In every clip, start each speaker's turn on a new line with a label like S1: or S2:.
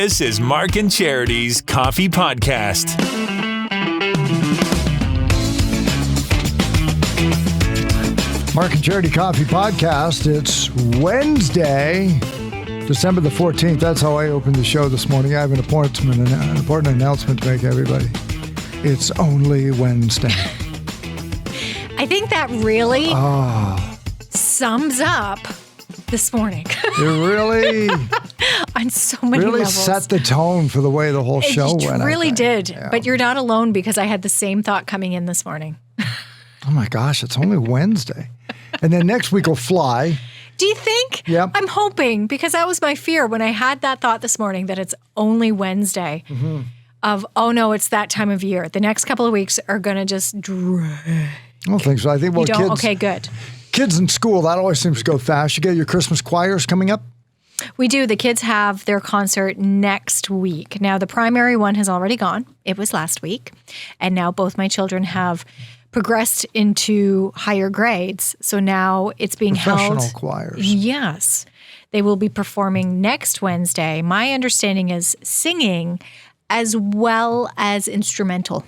S1: This is Mark and Charity's Coffee Podcast.
S2: Mark and Charity Coffee Podcast. It's Wednesday, December the 14th. That's how I opened the show this morning. I have an important announcement to make, everybody. It's only Wednesday.
S3: I think that really sums up this morning.
S2: It really
S3: on so many levels.
S2: Set the tone for the way the whole show went.
S3: It really did.
S2: Yeah.
S3: But you're not alone, because I had the same thought coming in this morning.
S2: Oh my gosh, it's only Wednesday. And then next week will fly.
S3: Do you think?
S2: Yep.
S3: I'm hoping, because that was my fear when I had that thought this morning, that it's only Wednesday.
S2: Mm-hmm.
S3: Of, oh no, it's that time of year. The next couple of weeks are going to just drag.
S2: I don't think so. I think, well,
S3: You don't?
S2: kids,
S3: Okay, good.
S2: Kids in school, that always seems to go fast. You get your Christmas choirs coming up?
S3: We do. The kids have their concert next week. Now, the primary one has already gone. It was last week. And now both my children have progressed into higher grades. So now it's being held.
S2: Professional choirs.
S3: Yes. They will be performing next Wednesday. My understanding is singing as well as instrumental.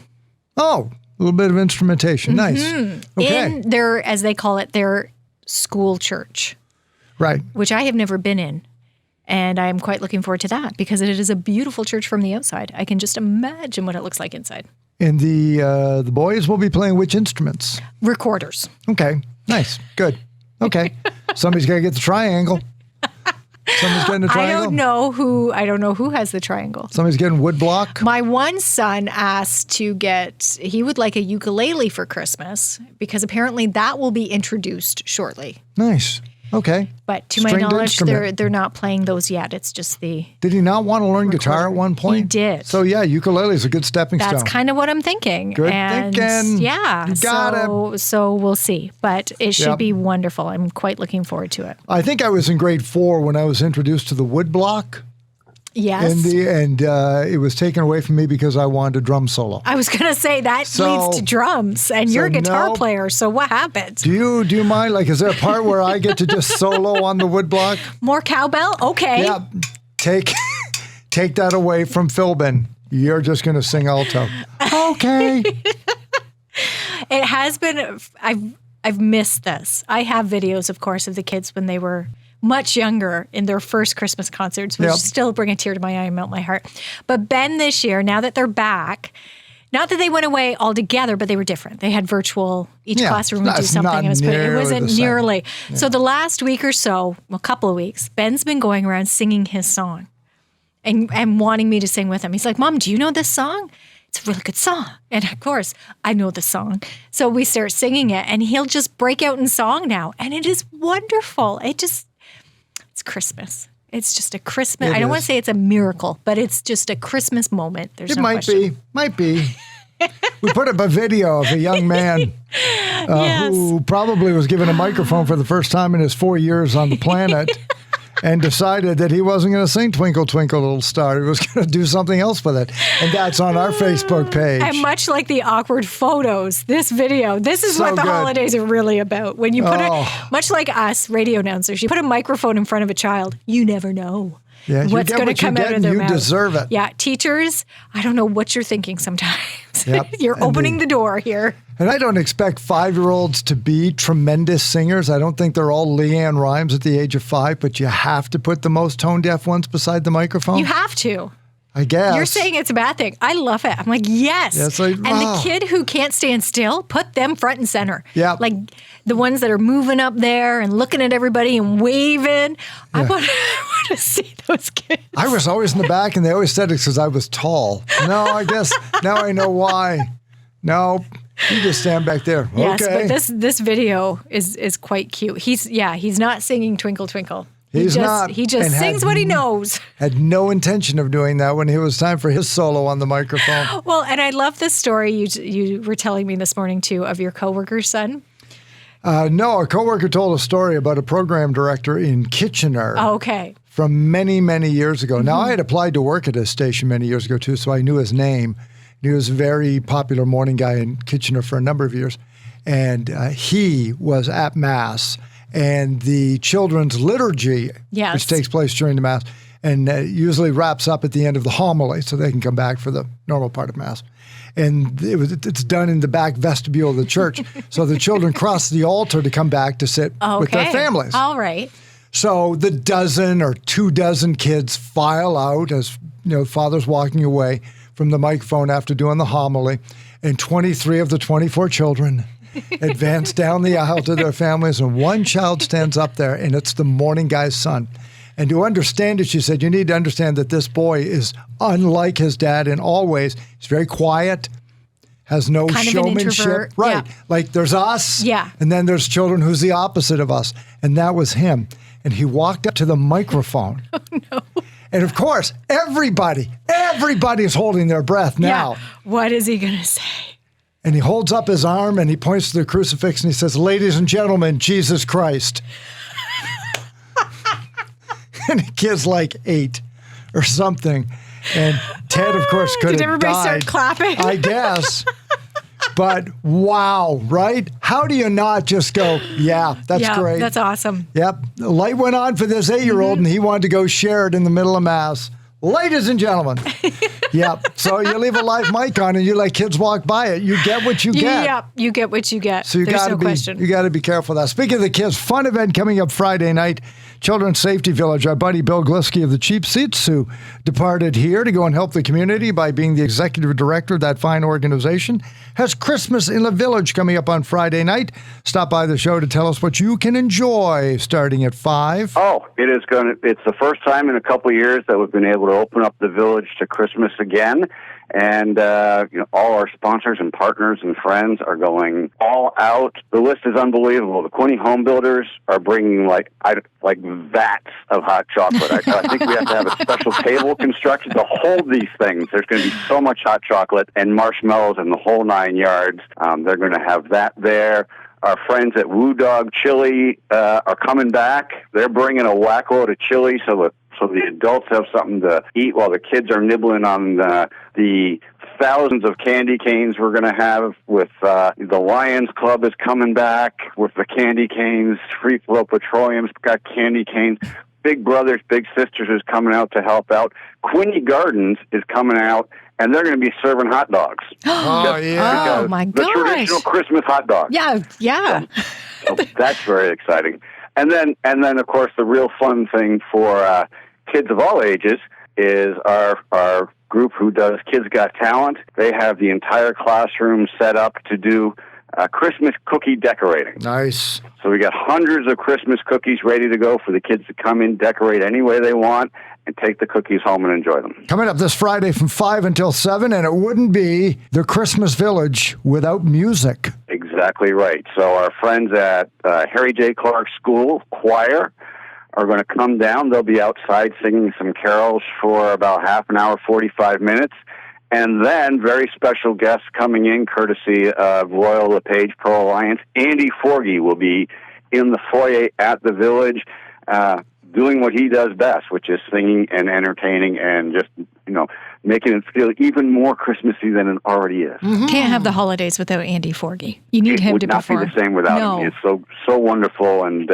S2: Oh, a little bit of instrumentation. Nice. Okay.
S3: In their, as they call it, their school church.
S2: Right.
S3: Which I have never been in. And I'm quite looking forward to that, because it is a beautiful church from the outside. I can just imagine what it looks like inside. And
S2: the boys will be playing which instruments?
S3: Recorders.
S2: Okay. Nice. Good. Okay. Somebody's got to get the triangle. Somebody's getting a triangle.
S3: I don't know who has the triangle.
S2: Somebody's getting woodblock.
S3: My one son asked he would like a ukulele for Christmas, because apparently that will be introduced shortly.
S2: Nice. Okay.
S3: But to my knowledge, they're not playing those yet. It's just the...
S2: Did he not want to learn guitar at one point?
S3: He did.
S2: So yeah, ukulele is a good stepping stone.
S3: That's kind of what I'm thinking.
S2: Good thinking.
S3: Yeah.
S2: You got it.
S3: So we'll see. But it should be wonderful. I'm quite looking forward to it.
S2: I think I was in grade 4 when I was introduced to the woodblock.
S3: Yes.
S2: And it was taken away from me because I wanted a drum solo.
S3: I was going to say that leads to drums, and you're a guitar player. So what happened?
S2: Do you mind? Like, is there a part where I get to just solo on the woodblock?
S3: More cowbell? Okay.
S2: Yeah. Take that away from Philbin. You're just going to sing alto. Okay.
S3: It has been. I've missed this. I have videos, of course, of the kids when they were much younger in their first Christmas concerts, which still bring a tear to my eye and melt my heart. But Ben this year, now that they're back, not that they went away altogether, but they were different. They had virtual, each classroom would do something. It wasn't nearly. Yeah. So the last week or so, a couple of weeks, Ben's been going around singing his song and wanting me to sing with him. He's like, Mom, do you know this song? It's a really good song. And of course, I know the song. So we start singing it, and he'll just break out in song now. And it is wonderful. It's Christmas. It's just a Christmas. I don't want to say it's a miracle, but it's just a Christmas moment. There's no question.
S2: Might be. We put up a video of a young man who probably was given a microphone for the first time in his 4 years on the planet and decided that he wasn't going to sing Twinkle, Twinkle, Little Star. He was going to do something else with it. And that's on our Facebook page.
S3: And much like the awkward photos, this video, this is what the holidays are really about. When you put much like us, radio announcers, you put a microphone in front of a child, you never know.
S2: Yeah,
S3: what's going to come out of their mouth.
S2: You deserve it.
S3: Yeah, teachers, I don't know what you're thinking sometimes.
S2: Yep.
S3: You're opening the door here.
S2: And I don't expect 5-year-olds to be tremendous singers. I don't think they're all Leanne Rhymes at the age of 5, but you have to put the most tone-deaf ones beside the microphone.
S3: You have to.
S2: I guess.
S3: You're saying it's a bad thing. I love it. I'm like, yes. The kid who can't stand still, put them front and center.
S2: Yeah.
S3: Like the ones that are moving up there and looking at everybody and waving. Yeah. I want to see those kids. I
S2: was always in the back, and they always said it's because I was tall. No, I guess now I know why. No, you just stand back there.
S3: Yes,
S2: okay.
S3: But this video is quite cute. He's not singing Twinkle Twinkle.
S2: He's not.
S3: He just sings what he knows.
S2: Had no intention of doing that when it was time for his solo on the microphone.
S3: Well, and I love this story you were telling me this morning, too, of your coworker's son.
S2: No, a coworker told a story about a program director in Kitchener.
S3: Oh, okay.
S2: From many, many years ago. Mm-hmm. Now, I had applied to work at his station many years ago, too, so I knew his name. He was a very popular morning guy in Kitchener for a number of years. And he was at Mass and the children's liturgy, which takes place during the Mass. and usually wraps up at the end of the homily so they can come back for the normal part of Mass. And it's done in the back vestibule of the church. So the children cross the altar to come back to sit with their families.
S3: All right.
S2: So the dozen or 24 kids file out as Father's walking away from the microphone after doing the homily, and 23 of the 24 children advance down the aisle to their families, and one child stands up there, and it's the morning guy's son. And to understand it, she said, you need to understand that this boy is unlike his dad in all ways. He's very quiet, has no
S3: kind
S2: showmanship. Right.
S3: Yeah.
S2: Like there's us,
S3: yeah,
S2: and then there's children who's the opposite of us. And that was him. And he walked up to the microphone.
S3: Oh, no.
S2: And of course, everybody's holding their breath now.
S3: Yeah. What is he going to say?
S2: And he holds up his arm and he points to the crucifix and he says, ladies and gentlemen, Jesus Christ. And the kid's like 8 or something. And Ted, of course, could have died.
S3: Did everybody start clapping?
S2: I guess. But wow, right? How do you not just go, yeah, that's great.
S3: That's awesome.
S2: Yep. The light went on for this 8-year-old and he wanted to go share it in the middle of Mass. Ladies and gentlemen. Yep. So you leave a live mic on and you let kids walk by it. You get what you get.
S3: Yep. You get what you get.
S2: So you
S3: There's no question.
S2: You got to be careful of that. Speaking of the kids, fun event coming up Friday night. Children's Safety Village. Our buddy Bill Glisky of the Cheap Seats, who departed here to go and help the community by being the executive director of that fine organization, has Christmas in the Village coming up on Friday night. Stop by the show to tell us what you can enjoy starting at 5.
S4: Oh, it's the first time in a couple of years that we've been able to open up the village to Christmas again. And all our sponsors and partners and friends are going all out. The list is unbelievable. The Quinny Home Builders are bringing like vats of hot chocolate. I think we have to have a special table constructed to hold these things. There's going to be so much hot chocolate and marshmallows and the whole 9 yards. They're going to have that there. Our friends at Woo Dog Chili are coming back. They're bringing a whack load of chili so the adults have something to eat while the kids are nibbling on the thousands of candy canes we're going to have with the Lions Club is coming back with the candy canes. Free Flow Petroleum's got candy canes. Big Brothers, Big Sisters is coming out to help out. Quinny Gardens is coming out, and they're going to be serving hot dogs.
S2: Oh, yeah.
S3: Oh, my gosh.
S4: The traditional Christmas hot dog.
S3: Yeah.
S4: So that's very exciting. And then, of course, the real fun thing for kids of all ages is our group who does Kids Got Talent. They have the entire classroom set up to do Christmas cookie decorating.
S2: Nice.
S4: So we got hundreds of Christmas cookies ready to go for the kids to come in, decorate any way they want, and take the cookies home and enjoy them. Coming
S2: up this Friday from 5 until 7, and it wouldn't be the Christmas Village without music. Exactly right. So our friends at Harry J. Clark School Choir are going to come down. They'll be outside singing some carols for about half an hour, 45 minutes. And then very special guests coming in, courtesy of Royal LePage Pro Alliance. Andy Forgy will be in the foyer at the Village doing what he does best, which is singing and entertaining and just, making it feel even more Christmassy than it already is.
S3: Mm-hmm. Can't have the holidays without Andy Forgy. You need him to perform.
S4: It would not be the same without him. He's so wonderful and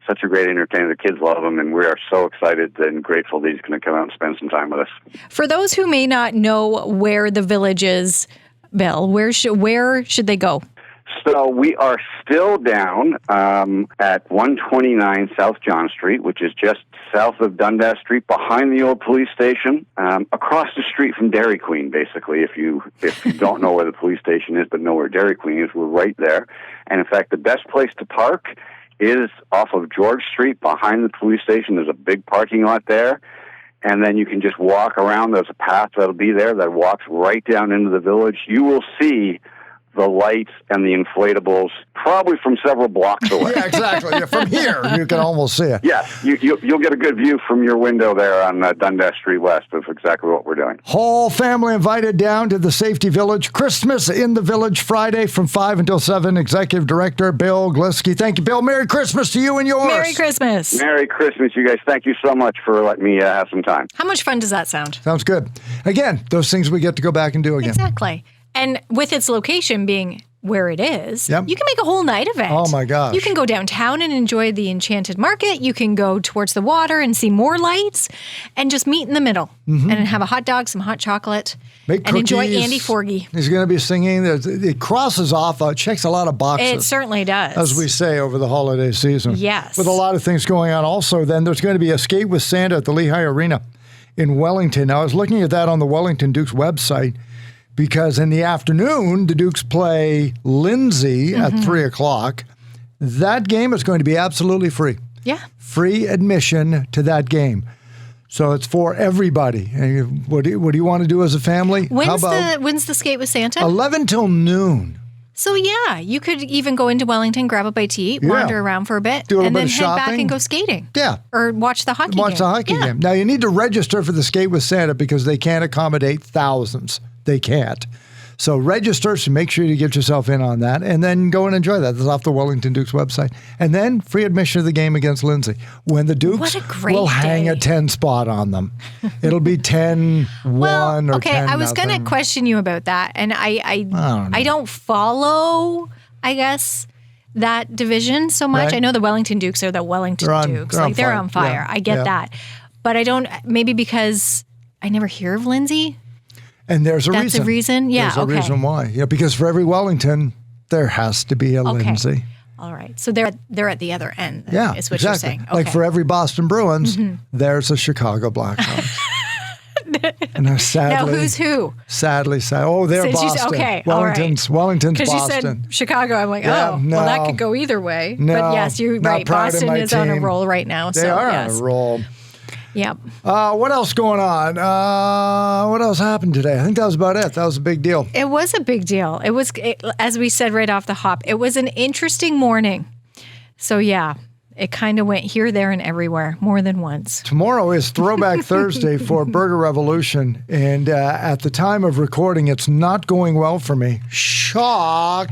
S4: such a great entertainer. The kids love him, and we are so excited and grateful that he's going to come out and spend some time with us. For those who may not know where the Village is, Bill, where should they go? So we are still down at 129 South John Street, which is just south of Dundas Street, behind the old police station, across the street from Dairy Queen, basically. If you don't know where the police station is but know where Dairy Queen is, we're right there. And in fact, the best place to park is off of George Street, behind the police station. There's a big parking lot there. And then you can just walk around. There's a path that'll be there that walks right down into the Village. You will see the lights and the inflatables probably from several blocks away. Yeah, exactly. Yeah, from here, you can almost see it. Yeah, you'll get a good view from your window there on Dundas Street West of exactly what we're doing. Whole family invited down to the Safety Village. Christmas in the Village Friday from 5 until 7. Executive Director Bill Glisky. Thank you, Bill. Merry Christmas to you and yours. Merry Christmas. Merry Christmas, you guys. Thank you so much for letting me have some time. How much fun does that sound? Sounds good. Again, those things we get to go back and do again. Exactly. And with its location being
S3: where it is,
S2: Yep.
S3: you can make a whole night of it.
S2: Oh, my gosh.
S3: You can go downtown and enjoy the Enchanted Market. You can go towards the water and see more lights and just meet in the middle and have a hot dog, some hot chocolate,
S2: Make
S3: and enjoy
S2: cookies.
S3: Andy Forgie.
S2: He's going to be singing. It crosses off, checks a lot of boxes.
S3: It certainly does.
S2: As we say over the holiday season.
S3: Yes.
S2: With a lot of things going on. Also, then there's going to be a Skate with Santa at the Lehigh Arena in Wellington. Now, I was looking at that on the Wellington Dukes website because in the afternoon, the Dukes play Lindsay at 3 o'clock. That game is going to be absolutely free.
S3: Yeah.
S2: Free admission to that game. So it's for everybody. And what do you want to do as a family?
S3: When's the Skate with Santa?
S2: 11 till noon.
S3: So yeah, you could even go into Wellington, grab a bite to eat, wander around for a bit,
S2: Do a
S3: and
S2: bit
S3: then
S2: of
S3: head back
S2: shopping.
S3: and go skating.
S2: Yeah.
S3: Or watch the hockey game.
S2: Watch the hockey game. Now, you need to register for the Skate with Santa because they can't accommodate thousands. They can't. So register, so make sure you get yourself in on that, and then go and enjoy that. That's off the Wellington Dukes website. And then free admission to the game against Lindsay. When the Dukes will hang a 10 spot on them. It'll be 10-1 or 10-0.
S3: Okay, I was going to question you about that, and I don't follow, I guess, that division so much.
S2: Right.
S3: I know the Wellington Dukes are the Wellington Dukes. They're on fire.
S2: Yeah.
S3: I get that. But I don't, maybe because I never hear of Lindsay.
S2: And there's a reason.
S3: That's a reason? Yeah,
S2: There's a reason why. Yeah, because for every Wellington, there has to be a Lindsay.
S3: All right. So they're at the other end.
S2: Yeah,
S3: is what
S2: exactly.
S3: you're saying. Okay.
S2: Like for every Boston Bruins, there's a Chicago Blackhawks. And they're sadly.
S3: Now who's who?
S2: Sadly, oh, they're Boston.
S3: Okay,
S2: Wellington's Boston.
S3: Because you said Chicago, I'm like, well, that could go either way.
S2: No,
S3: but yes, you're right. Boston is on a roll right now.
S2: They are on a roll.
S3: Yep.
S2: What else going on? What else happened today? I think that was about it. That was a big deal.
S3: It was a big deal. As we said right off the hop, it was an interesting morning. So yeah, it kind of went here, there, and everywhere more than once.
S2: Tomorrow is Throwback Thursday for Burger Revolution. And at the time of recording, it's not going well for me. Shock.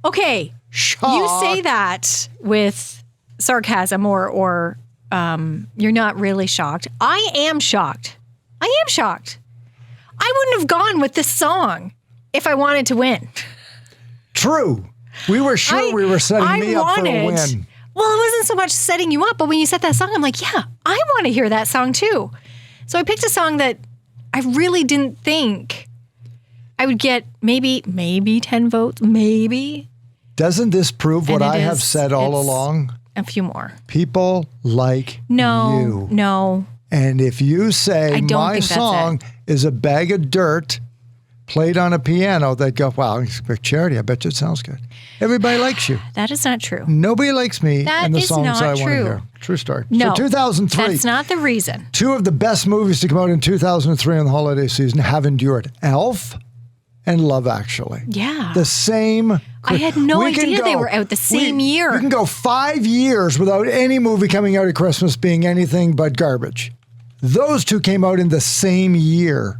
S3: Okay.
S2: Shock.
S3: You say that with sarcasm or you're not really shocked. I am shocked. I wouldn't have gone with this song if I wanted to win.
S2: True. We were sure we were setting me up for a win.
S3: Well, it wasn't so much setting you up, but when you set that song, I'm like, yeah, I want to hear that song too. So I picked a song that I really didn't think I would get maybe 10 votes, maybe.
S2: Doesn't this prove what I have said all along?
S3: A few more.
S2: People like you.
S3: No.
S2: And if you say my song is a bag of dirt played on a piano, they'd go, wow, Charity, I bet you it sounds good. Everybody likes you.
S3: That is not true.
S2: Nobody likes me and the songs I want to
S3: true.
S2: hear. True story.
S3: No,
S2: so 2003.
S3: That's not the reason.
S2: Two of the best movies to come out in 2003 on the holiday season have endured. Elf and Love Actually.
S3: Yeah.
S2: The same.
S3: I had no idea they were out the same year.
S2: You can go 5 years without any movie coming out at Christmas being anything but garbage. Those two came out in the same year.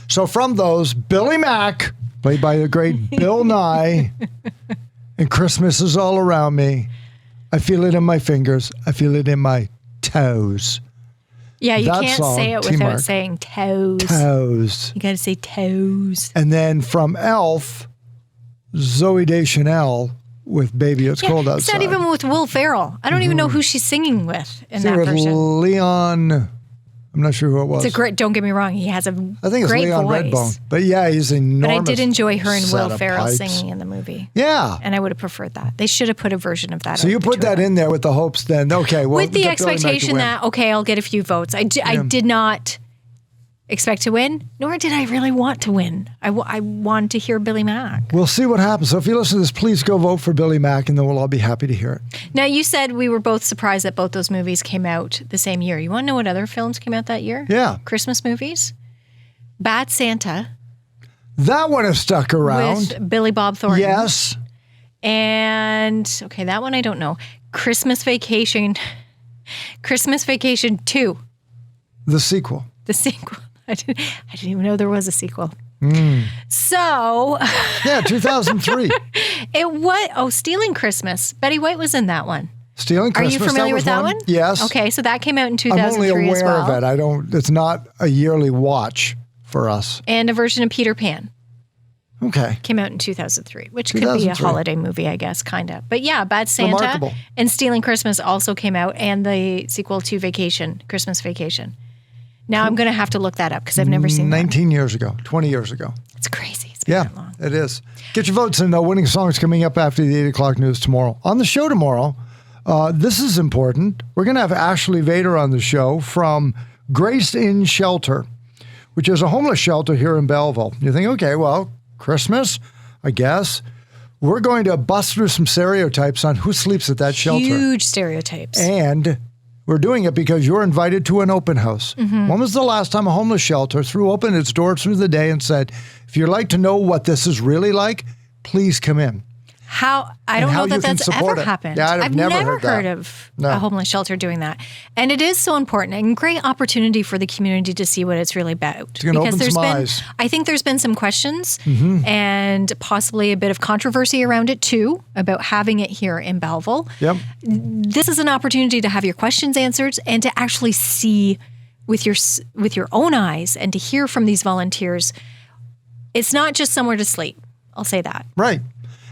S2: So from those, Billy Mack, played by the great Bill Nye, and Christmas is all around me. I feel it in my fingers. I feel it in my toes.
S3: Yeah, you can't say it without saying toes.
S2: Toes.
S3: You got to say toes.
S2: And then from Elf, Zooey Deschanel with Baby It's Cold Outside.
S3: It's not even with Will Ferrell. I don't even know who she's singing with in that version.
S2: Leon, I'm not sure who it was.
S3: It's a great, don't get me wrong, he has a
S2: I think it's
S3: great
S2: Leon
S3: voice.
S2: Redbone. But yeah, he's enormous.
S3: But I did enjoy her and Will Ferrell
S2: pipes.
S3: singing in the movie.
S2: Yeah.
S3: And I would have preferred that. They should have put a version of that.
S2: So you put that in there with the hopes then, okay. Well,
S3: with the expectation that, okay, I'll get a few votes. I did not expect to win, nor did I really want to win. I wanted to hear Billy Mack.
S2: We'll see what happens. So if you listen to this, please go vote for Billy Mack, and then we'll all be happy to hear it.
S3: Now, you said we were both surprised that both those movies came out the same year. You want to know what other films came out that year?
S2: Yeah.
S3: Christmas movies? Bad Santa.
S2: That one has stuck around.
S3: With Billy Bob Thornton.
S2: Yes.
S3: And, okay, that one I don't know. Christmas Vacation 2.
S2: The sequel.
S3: The sequel. I didn't even know there was a sequel. So.
S2: Yeah, 2003.
S3: Stealing Christmas. Betty White was in that one.
S2: Stealing Christmas.
S3: Are you familiar with that one?
S2: Yes.
S3: Okay, so that came out in 2003
S2: I'm only aware
S3: as well.
S2: of it. It's not a yearly watch for us.
S3: And a version of Peter Pan.
S2: Okay.
S3: Came out in 2003, which could be a holiday movie, I guess, kind of. But yeah, Bad Santa
S2: Remarkable.
S3: and Stealing Christmas also came out, and the sequel to Vacation, Christmas Vacation. Now I'm going to have to look that up because I've never seen
S2: 19 years ago, 20 years ago.
S3: It's crazy. It's been that long.
S2: It is. Get your votes in. Winning songs coming up after the 8 o'clock news tomorrow. On the show tomorrow, this is important. We're going to have Ashley Vader on the show from Grace Inn Shelter, which is a homeless shelter here in Belleville. You think, okay, well, Christmas, I guess. We're going to bust through some stereotypes on who sleeps at that shelter.
S3: Huge stereotypes.
S2: And we're doing it because you're invited to an open house. Mm-hmm. When was the last time a homeless shelter threw open its doors through the day and said, if you'd like to know what this is really like, please come in?
S3: I don't know that that's ever happened.
S2: Yeah,
S3: I've never heard of a homeless shelter doing that. And it is so important and great opportunity for the community to see what it's really about.
S2: It's going to open some eyes.
S3: I think there's been some questions and possibly a bit of controversy around it too, about having it here in Belleville.
S2: Yep.
S3: This is an opportunity to have your questions answered and to actually see with your own eyes and to hear from these volunteers. It's not just somewhere to sleep. I'll say that.
S2: Right.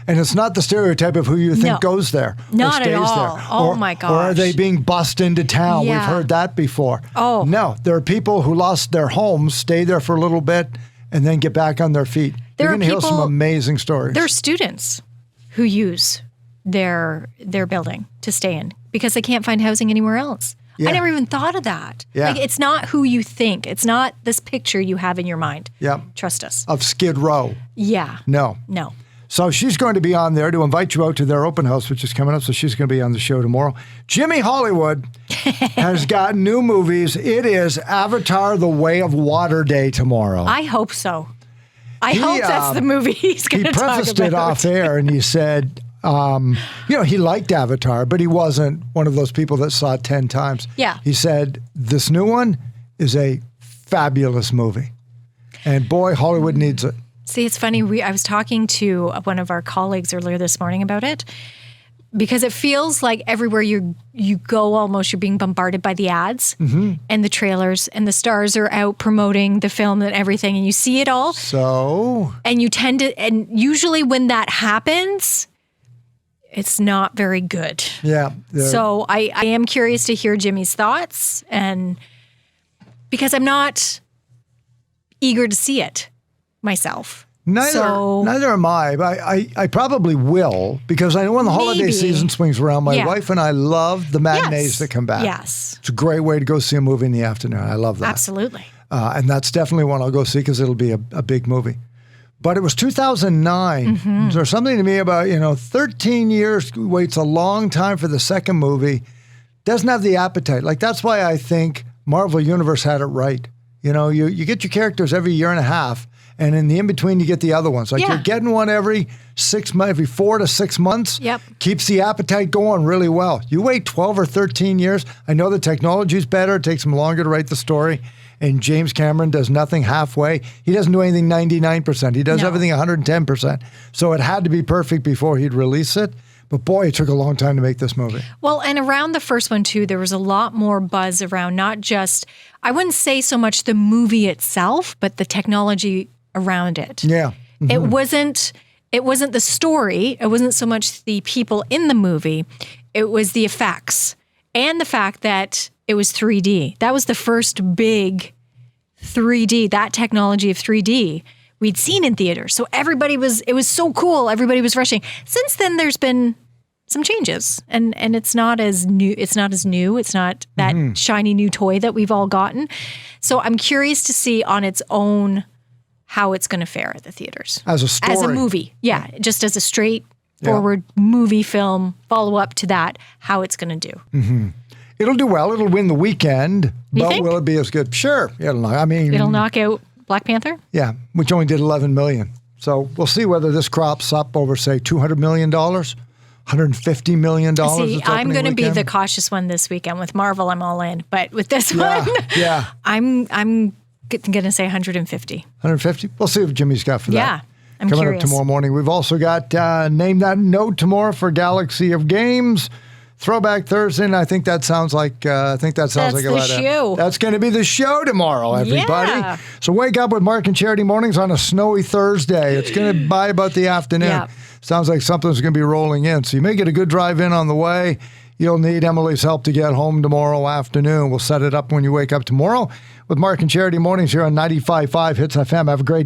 S2: And it's not the stereotype of who you think goes there
S3: not
S2: or stays
S3: at all.
S2: there.
S3: Oh, my gosh.
S2: Or are they being bussed into town?
S3: Yeah.
S2: We've heard that before.
S3: Oh.
S2: No, there are people who lost their homes, stay there for a little bit, and then get back on their feet. You're going to hear some amazing stories.
S3: There are students who use their building to stay in because they can't find housing anywhere else. Yeah. I never even thought of that.
S2: Yeah.
S3: Like, it's not who you think. It's not this picture you have in your mind.
S2: Yeah.
S3: Trust us.
S2: Of Skid Row.
S3: Yeah.
S2: No. So she's going to be on there to invite you out to their open house, which is coming up. So she's going to be on the show tomorrow. Jimmy Hollywood has got new movies. It is Avatar: The Way of Water Day tomorrow.
S3: I hope so. I hope that's the movie he's going to talk about.
S2: He prefaced it off air and he said, he liked Avatar, but he wasn't one of those people that saw it 10 times.
S3: Yeah.
S2: He said, this new one is a fabulous movie. And boy, Hollywood needs it.
S3: See, it's funny. I was talking to one of our colleagues earlier this morning about it because it feels like everywhere you go, almost you're being bombarded by the ads and the trailers, and the stars are out promoting the film and everything, and you see it all.
S2: So?
S3: And you tend to, and usually when that happens, it's not very good.
S2: Yeah.
S3: So I am curious to hear Jimmy's thoughts, and because I'm not eager to see it myself.
S2: Neither am I, but I probably will, because I know when the holiday season swings around, my wife and I love the matinees that come back.
S3: Yes.
S2: It's a great way to go see a movie in the afternoon. I love that.
S3: Absolutely.
S2: And that's definitely one I'll go see because it'll be a big movie. But it was 2009. There's something to me about, 13 years waits a long time for the second movie. Doesn't have the appetite. Like, that's why I think Marvel Universe had it right. You get your characters every year and a half, and in the in-between, you get the other ones. Like, you're getting one every 6 months, every 4 to 6 months.
S3: Yep.
S2: Keeps the appetite going really well. You wait 12 or 13 years. I know the technology's better. It takes them longer to write the story. And James Cameron does nothing halfway. He doesn't do anything 99%. He does everything 110%. So it had to be perfect before he'd release it. But boy, it took a long time to make this movie.
S3: Well, and around the first one, too, there was a lot more buzz around not just, I wouldn't say so much the movie itself, but the technology around it.
S2: Yeah. Mm-hmm.
S3: It wasn't the story. It wasn't so much the people in the movie. It was the effects and the fact that it was 3D. That was the first big 3D, that technology of 3D we'd seen in theaters. So it was so cool. Everybody was rushing. Since then, there's been some changes, and it's not as new. It's not that shiny new toy that we've all gotten. So I'm curious to see on its own how it's going to fare at the theaters.
S2: As a story.
S3: As a movie. Yeah. Just as a straightforward movie film, follow up to that, how it's going to do.
S2: Mm-hmm. It'll do well. It'll win the weekend. But will it be as good? Sure. It'll
S3: knock out Black Panther?
S2: Yeah, which only did $11 million. So we'll see whether this crops up over, say, $200 million, $150 million.
S3: See, I'm going to be the cautious one this weekend. With Marvel, I'm all in. But with this one, I'm going to say 150.
S2: 150? We'll see what Jimmy's got for that.
S3: Yeah, I'm
S2: Coming
S3: curious.
S2: up tomorrow morning. We've also got Name That Note tomorrow for Galaxy of Games. Throwback Thursday, and I think that sounds like
S3: That's the show.
S2: That's going to be the show tomorrow, everybody.
S3: Yeah.
S2: So wake up with Mark and Charity mornings on a snowy Thursday. It's going to by about the afternoon.
S3: Yeah.
S2: Sounds like something's going to be rolling in. So you may get a good drive in on the way. You'll need Emily's help to get home tomorrow afternoon. We'll set it up when you wake up tomorrow with Mark and Charity mornings here on 95.5 Hits FM. Have a great day.